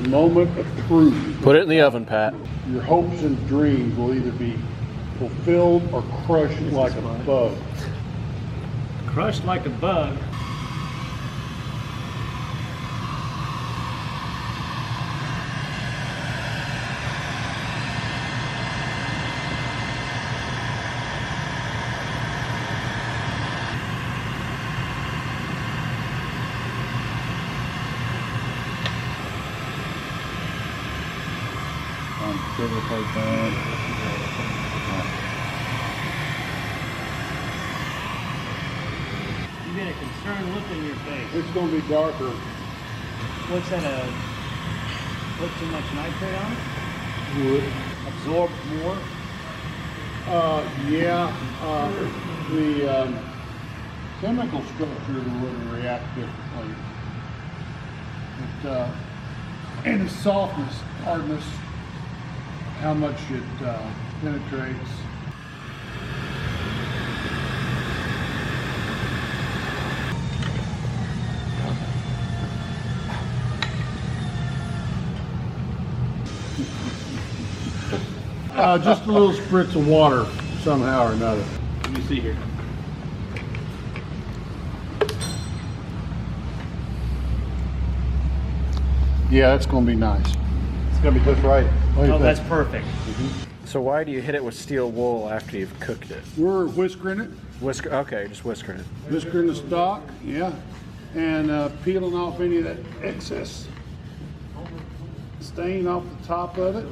moment of truth. Put it in the oven, Pat. Your hopes and dreams will either be fulfilled or crushed like a bug. Crushed like a bug. Like that. You get a concerned look in your face. It's going to be darker. What's that? Put too much nitrate on it? Wood. Absorb more? Yeah. The chemical structure of the wood will react differently. And the softness, hardness, how much it penetrates. Just a little spritz of water somehow or another. Let me see here. Yeah, that's going to be nice. It's going to be just right. Oh, that's perfect. So why do you hit it with steel wool after you've cooked it? We're whiskering it. Okay, just whiskering it. Whiskering the stock, yeah. And peeling off any of that excess stain off the top of it.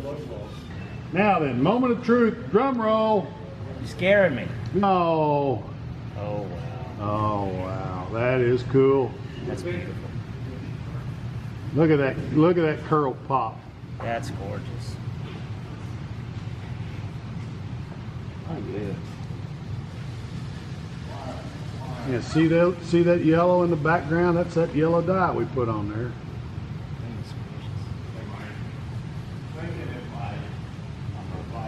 Now then, moment of truth, drum roll. You're scaring me. Oh, Oh, wow. oh wow, that is cool. That's beautiful. Look at that curl pop. That's gorgeous. Oh yeah. Yeah, see that yellow in the background? That's that yellow dye we put on there.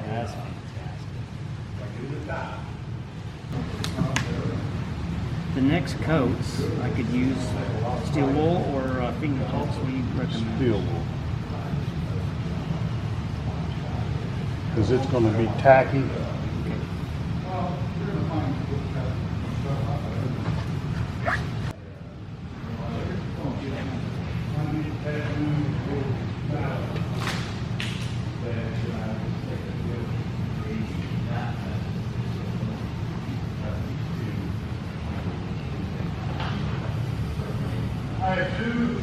That's fantastic. The next coats, I could use steel wool or fingertips. What do you recommend? Steel wool. Because it's going to be tacky. I have two